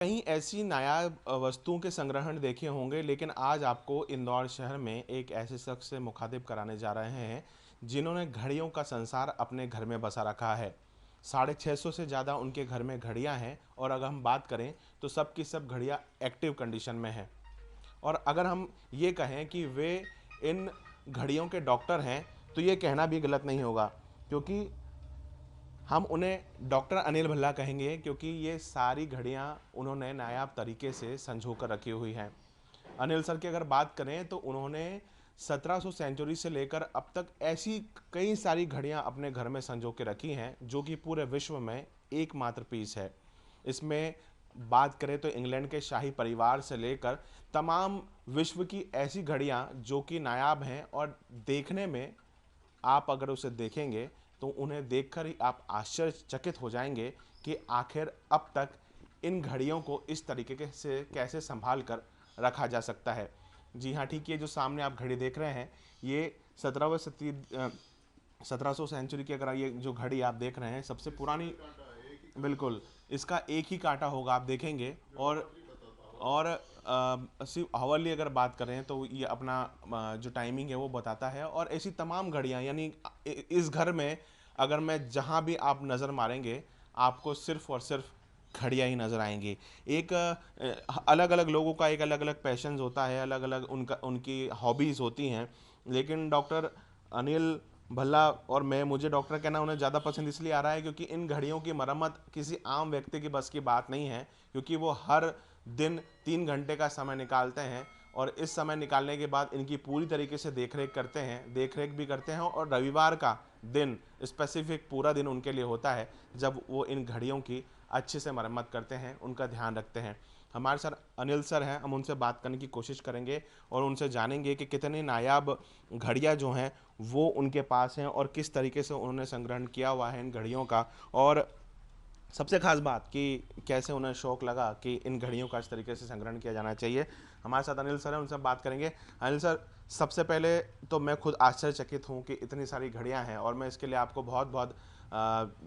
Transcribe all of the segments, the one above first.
कहीं ऐसी नायाब वस्तुओं के संग्रहण देखे होंगे, लेकिन आज आपको इंदौर शहर में एक ऐसे शख्स से मुखातिब कराने जा रहे हैं जिन्होंने घड़ियों का संसार अपने घर में बसा रखा है। 650 से ज़्यादा उनके घर में घड़ियां हैं, और अगर हम बात करें तो सब की सब घड़ियां एक्टिव कंडीशन में हैं। और अगर हम ये कहें कि वे इन घड़ियों के डॉक्टर हैं, तो ये कहना भी गलत नहीं होगा, क्योंकि हम उन्हें डॉक्टर अनिल भल्ला कहेंगे, क्योंकि ये सारी घड़ियां उन्होंने नायाब तरीके से संजो कर रखी हुई हैं। अनिल सर की अगर बात करें तो उन्होंने 1700 सेंचुरी से लेकर अब तक ऐसी कई सारी घड़ियां अपने घर में संजो के रखी हैं, जो कि पूरे विश्व में एकमात्र पीस है। इसमें बात करें तो इंग्लैंड के शाही परिवार से लेकर तमाम विश्व की ऐसी घड़ियां जो कि नायाब हैं, और देखने में आप अगर उसे देखेंगे तो उन्हें देखकर ही आप आश्चर्यचकित हो जाएंगे कि आखिर अब तक इन घड़ियों को इस तरीके से कैसे संभाल कर रखा जा सकता है। जी हाँ, ठीक, ये जो सामने आप घड़ी देख रहे हैं, ये 1700 सेंचुरी की, अगर ये जो घड़ी आप देख रहे हैं, सबसे पुरानी। बिल्कुल, इसका एक ही कांटा होगा, आप देखेंगे। और सिर्फ हावरली अगर बात करें तो ये अपना जो टाइमिंग है वो बताता है। और ऐसी तमाम घड़ियां, यानी इस घर में अगर मैं जहां भी आप नज़र मारेंगे, आपको सिर्फ और सिर्फ घड़ियां ही नज़र आएंगी। एक अलग अलग लोगों का एक अलग अलग पैशंस होता है, अलग अलग उनका उनकी हॉबीज़ होती हैं, लेकिन डॉक्टर अनिल भल्ला और मैं, मुझे डॉक्टर कहना उन्हें ज़्यादा पसंद इसलिए आ रहा है क्योंकि इन घड़ियों की मरम्मत किसी आम व्यक्ति की बस की बात नहीं है, क्योंकि वो हर दिन 3 घंटे का समय निकालते हैं, और इस समय निकालने के बाद इनकी पूरी तरीके से देखरेख करते हैं, देखरेख भी करते हैं। और रविवार का दिन स्पेसिफिक पूरा दिन उनके लिए होता है जब वो इन घड़ियों की अच्छे से मरम्मत करते हैं, उनका ध्यान रखते हैं। हमारे सर अनिल सर हैं, हम उनसे बात करने की कोशिश करेंगे और उनसे जानेंगे कि कितनी नायाब घड़ियाँ जो हैं वो उनके पास हैं, और किस तरीके से उन्होंने संग्रहण किया हुआ है इन घड़ियों का। और सबसे खास बात कि कैसे उन्हें शौक लगा कि इन घड़ियों का इस तरीके से संग्रहण किया जाना चाहिए। हमारे साथ अनिल सर हैं, उनसे बात करेंगे। अनिल सर, सबसे पहले तो मैं खुद आश्चर्यचकित हूँ कि इतनी सारी घड़ियाँ हैं, और मैं इसके लिए आपको बहुत बहुत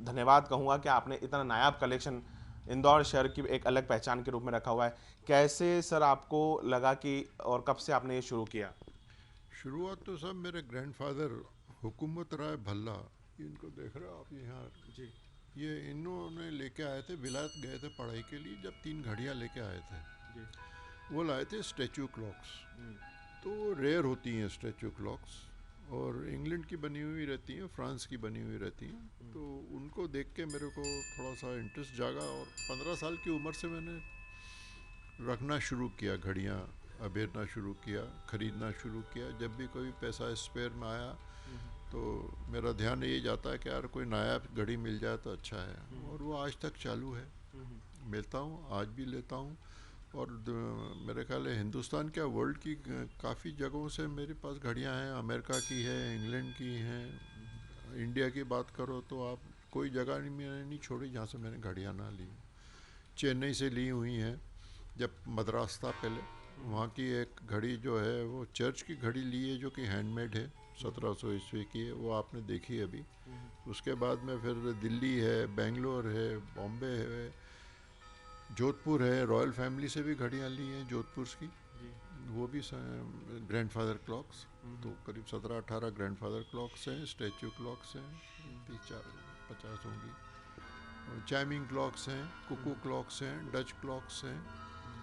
धन्यवाद कहूँगा कि आपने इतना नायाब कलेक्शन इंदौर शहर की एक अलग पहचान के रूप में रखा हुआ है। कैसे सर आपको लगा कि, और कब से आपने ये शुरू किया? शुरुआत तो सब मेरे ग्रैंडफादर हुकूमत राय भल्ला, इनको देख रहे हो आप यहाँ। जी। ये इन्होंने लेके आए थे, विलायत गए थे पढ़ाई के लिए, जब 3 घड़ियाँ लेके आए थे। जी। वो लाए थे स्टैचू क्लॉक्स। हम्म। तो रेयर होती हैं स्टैचू क्लॉक्स, और इंग्लैंड की बनी हुई रहती हैं, फ्रांस की बनी हुई रहती हैं। तो उनको देख के मेरे को थोड़ा सा इंटरेस्ट जागा, और 15 साल की उम्र से मैंने रखना शुरू किया, घड़ियाँ अबेरना शुरू किया, ख़रीदना शुरू किया। जब भी कोई पैसा स्पेयर में आया तो मेरा ध्यान यही जाता है कि यार कोई नायाब घड़ी मिल जाए तो अच्छा है, और वो आज तक चालू है। मिलता हूँ, आज भी लेता हूँ। और मेरे ख्याल है हिंदुस्तान क्या, वर्ल्ड की काफ़ी जगहों से मेरे पास घड़ियाँ हैं। अमेरिका की है, इंग्लैंड की हैं, इंडिया की बात करो तो आप कोई जगह नहीं मैंने नहीं छोड़ी जहाँ से मैंने घड़ियाँ ना ली। चेन्नई से ली हुई हैं, जब मद्रास था पहले, वहाँ की एक घड़ी जो है वो चर्च की घड़ी ली है, जो कि हैंडमेड है, 1700 ईस्वी की है, वो आपने देखी है अभी। उसके बाद में फिर दिल्ली है, बेंगलोर है, बॉम्बे है, जोधपुर है, रॉयल फैमिली से भी घड़ियाँ ली हैं जोधपुर की, जी। वो भी ग्रैंडफादर क्लॉक्स। तो करीब 17-18 ग्रैंडफादर क्लॉक्स हैं, स्टैचू क्लॉक्स हैं, 30-50 होंगी, चाइमिंग क्लॉक्स हैं, कुकू क्लॉक्स हैं, डच क्लॉक्स हैं,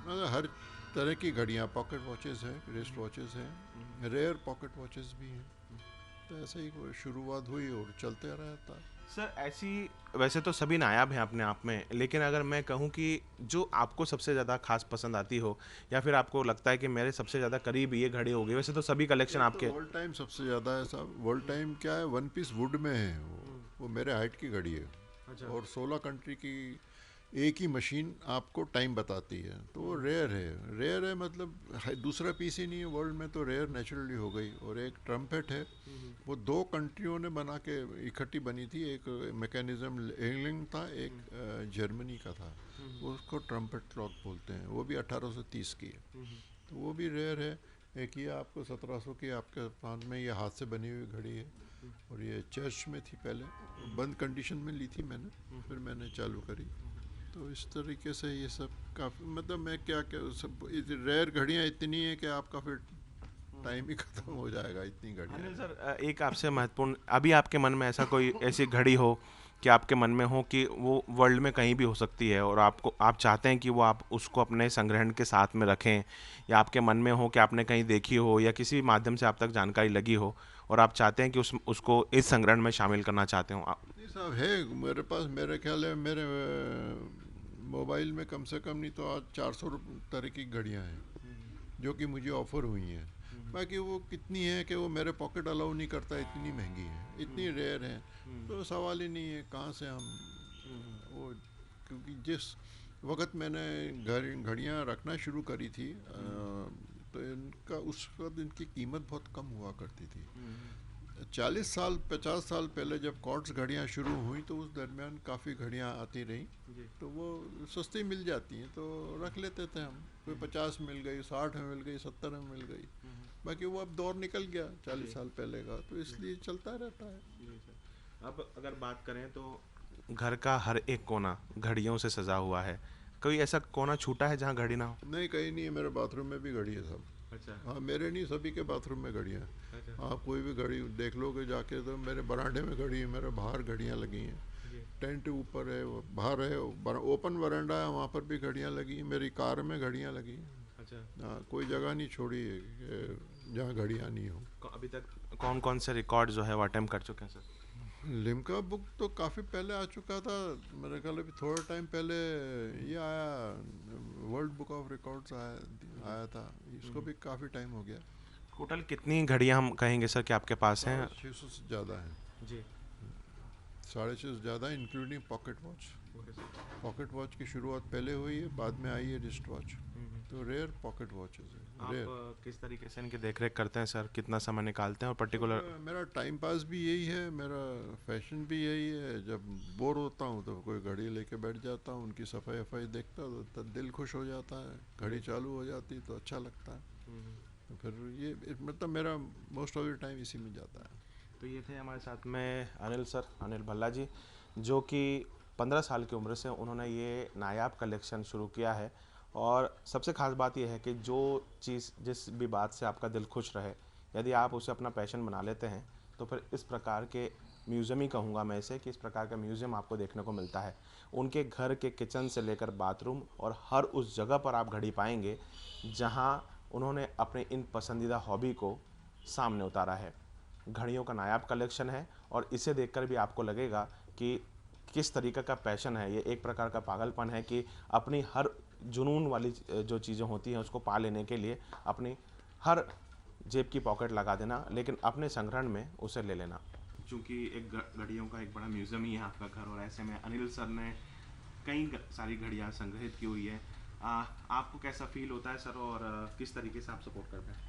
मतलब हर तरह की घड़ियाँ, पॉकेट वॉचेस हैं, रिस्ट वॉचेस हैं, रेयर पॉकेट वॉचेस भी हैं। तो ऐसे ही वो शुरुआत हुई और चलते रहता है। सर ऐसी, वैसे तो सभी नायाब हैं अपने आप में, लेकिन अगर मैं कहूं कि जो आपको सबसे ज़्यादा खास पसंद आती हो, या फिर आपको लगता है कि मेरे सबसे ज़्यादा करीब ये घड़ी होगी, वैसे तो सभी कलेक्शन एक तो आपके। वर्ल्ड टाइम सबसे ज़्यादा है साहब। वर्ल्ड टाइम क्या है, वन पीस वुड में है वो मेरे हाइट की घड़ी है। अच्छा। और 16 कंट्री की एक ही मशीन आपको टाइम बताती है, तो वो रेयर है। रेयर है मतलब दूसरा पीस ही नहीं है वर्ल्ड में, तो रेयर नेचुरली हो गई। और एक ट्रम्पेट है, वो 2 कंट्रियों ने बना के इकट्ठी बनी थी। एक मैकेनिज्म इंग्लैंड था, एक जर्मनी का था, उसको ट्रम्पेट क्लॉक बोलते हैं। वो भी 1830 की है, तो वो भी रेयर है। एक ये आपको 1700 की आपके पास में ये हाथ से बनी हुई घड़ी है, और ये चर्च में थी पहले, बंद कंडीशन में ली थी मैंने, फिर मैंने चालू करी। तो तो इस तरीके से ये सब काफ़ी, मतलब मैं क्या क्या सब रेयर घड़ियाँ इतनी हैं कि आपका फिर टाइम ही ख़त्म हो जाएगा, इतनी घड़ियाँ अनिल हैं। सर, एक आपसे महत्वपूर्ण, अभी आपके मन में ऐसा कोई ऐसी घड़ी हो कि आपके मन में हो कि वो वर्ल्ड में कहीं भी हो सकती है और आप चाहते हैं कि वो आप उसको अपने संग्रहण के साथ में रखें, या आपके मन में हो कि आपने कहीं देखी हो या किसी भी माध्यम से आप तक जानकारी लगी हो और आप चाहते हैं कि उसको इस संग्रहण में शामिल करना चाहते हो आप? नहीं साहब, है मेरे पास, मेरे ख्याल है मेरे मोबाइल में कम से कम नहीं तो आज 400 तरह की घड़ियाँ हैं जो कि मुझे ऑफ़र हुई हैं। बाकी वो कितनी है कि वो मेरे पॉकेट अलाउ नहीं करता, इतनी महंगी है, इतनी रेयर है, तो सवाल ही नहीं है कहाँ से हम वो, क्योंकि जिस वक्त मैंने घड़ियाँ रखना शुरू करी थी तो इनका उस वक्त इनकी कीमत बहुत कम हुआ करती थी। 40 साल 50 साल पहले जब कॉर्ड्स घड़ियाँ शुरू हुई तो उस दरमियान काफ़ी घड़ियाँ आती रहीं, तो वो सस्ती मिल जाती हैं तो रख लेते थे हम। कोई 50 मिल गई, 60 में मिल गई, 70 में मिल गई। बाकी वो अब दौर निकल गया 40 साल पहले का, तो इसलिए चलता रहता है। अब अगर बात करें तो घर का हर एक कोना घड़ियों से सजा हुआ है, कोई ऐसा कोना छूटा है जहाँ घड़ी ना हो? नहीं, कहीं नहीं है, मेरे बाथरूम में भी घड़ी है सब। अच्छा। हाँ, मेरे नहीं, सभी के बाथरूम में घड़ियाँ हैं। अच्छा। आप कोई भी घड़ी देख लोगे जाके, तो मेरे बरांडे में घड़ी है, मेरे बाहर घड़ियाँ लगी हैं, टेंट ऊपर है, वो बाहर है, ओपन वरांडा है, वहाँ पर भी घड़ियाँ लगी हैं, मेरी कार में घड़ियाँ लगी हैं। अच्छा। हाँ, कोई जगह नहीं छोड़ी है कि जहाँ घड़ियाँ नहीं हो। अभी तक कौन कौन से रिकॉर्ड जो है वो अटेम्प्ट कर चुके हैं सर? लिम्का बुक तो काफ़ी पहले आ चुका था, मेरे ख्याल अभी थोड़ा टाइम पहले ये आया, वर्ल्ड बुक ऑफ रिकॉर्ड्स आया था, इसको भी काफ़ी टाइम हो गया। टोटल कितनी घड़ियां हम कहेंगे सर कि आपके पास हैं? 600 से ज़्यादा है। जी। 650 से ज़्यादा, including pocket watch. Pocket watch की शुरुआत पहले हुई है, बाद में आई है रिस्ट वॉच। तो रेयर पॉकेट वॉचेस है, आप रेयर। किस तरीके से इनकी देखरेख करते हैं सर, कितना समय निकालते हैं और पर्टिकुलर? मेरा टाइम पास भी यही है, मेरा फैशन भी यही है, जब बोर होता हूँ तो कोई घड़ी लेके बैठ जाता हूँ, उनकी सफाई वफाई देखता हूँ तो दिल खुश हो जाता है, घड़ी चालू हो जाती तो अच्छा लगता है। तो फिर ये मतलब मेरा मोस्ट ऑफ द टाइम इसी में जाता है। तो ये थे हमारे साथ में अनिल सर, अनिल भल्ला जी, जो कि 15 साल की उम्र से उन्होंने ये नायाब कलेक्शन शुरू किया है। और सबसे ख़ास बात यह है कि जो चीज़, जिस भी बात से आपका दिल खुश रहे, यदि आप उसे अपना पैशन बना लेते हैं तो फिर इस प्रकार के म्यूज़ियम ही कहूँगा मैं इसे, कि इस प्रकार का म्यूज़ियम आपको देखने को मिलता है। उनके घर के किचन से लेकर बाथरूम और हर उस जगह पर आप घड़ी पाएंगे जहाँ उन्होंने अपने इन पसंदीदा हॉबी को सामने उतारा है। घड़ियों का नायाब कलेक्शन है और इसे देखकर भी आपको लगेगा कि किस तरीके का पैशन है ये, एक प्रकार का पागलपन है कि अपनी हर जुनून वाली जो चीज़ें होती हैं उसको पा लेने के लिए अपनी हर जेब की पॉकेट लगा देना, लेकिन अपने संग्रहण में उसे ले लेना। चूँकि एक घड़ियों का एक बड़ा म्यूज़ियम ही है आपका घर, और ऐसे में अनिल सर ने कई सारी घड़ियाँ संग्रहित की हुई है। आपको कैसा फील होता है सर, और किस तरीके से आप सपोर्ट करते हैं?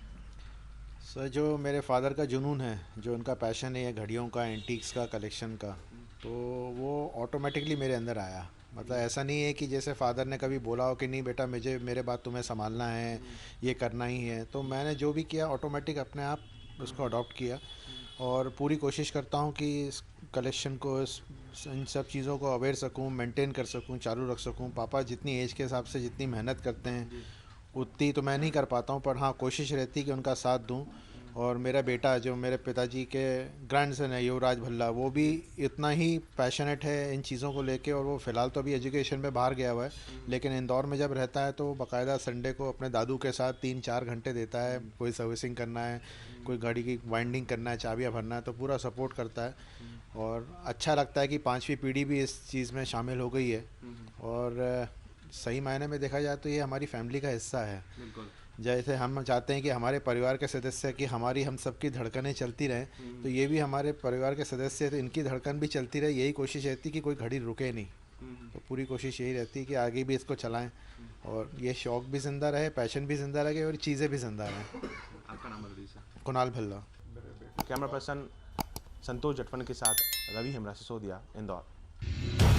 सर, जो मेरे फादर का जुनून है, जो उनका पैशन है घड़ियों का, एंटीक्स का, कलेक्शन का, तो वो ऑटोमेटिकली मेरे अंदर आया। मतलब ऐसा नहीं है कि जैसे फादर ने कभी बोला हो कि नहीं बेटा मुझे मेरे बाद तुम्हें संभालना है, ये करना ही है, तो मैंने जो भी किया ऑटोमेटिक अपने आप उसको अडॉप्ट किया। और पूरी कोशिश करता हूँ कि इस कलेक्शन को, इन सब चीज़ों को अवेयर सकूँ, मेंटेन कर सकूँ, चालू रख सकूँ। पापा जितनी एज के हिसाब से जितनी मेहनत करते हैं उतनी तो मैं नहीं कर पाता हूँ, पर हाँ कोशिश रहती है कि उनका साथ दूँ। और मेरा बेटा जो मेरे पिताजी के ग्रैंडसन है, युवराज भल्ला, वो भी इतना ही पैशनेट है इन चीज़ों को लेके। और वो फ़िलहाल तो अभी एजुकेशन में बाहर गया हुआ है, लेकिन इंदौर में जब रहता है तो बाकायदा संडे को अपने दादू के साथ 3-4 घंटे देता है। कोई सर्विसिंग करना है, कोई गाड़ी की वाइंडिंग करना है, चाबियाँ भरना है, तो पूरा सपोर्ट करता है। और अच्छा लगता है कि 5वीं पीढ़ी भी इस चीज़ में शामिल हो गई है। और सही मायने में देखा जाए तो ये हमारी फैमिली का हिस्सा है। बिल्कुल। जैसे हम चाहते हैं कि हमारे परिवार के सदस्य की हमारी, हम सबकी धड़कनें चलती रहें, तो ये भी हमारे परिवार के सदस्य हैं, तो इनकी धड़कन भी चलती रहे। यही कोशिश रहती है कि कोई घड़ी रुके नहीं। तो पूरी कोशिश यही रहती है कि आगे भी इसको चलाएं और ये शौक़ भी ज़िंदा रहे, पैशन भी ज़िंदा रहे और चीज़ें भी ज़िंदा रहें। आपका नाम बता दीजिए sir. Kunal Bhalla. Camera person Santosh Jatwan के साथ रवि हेमरा सिसोदिया, इंदौर।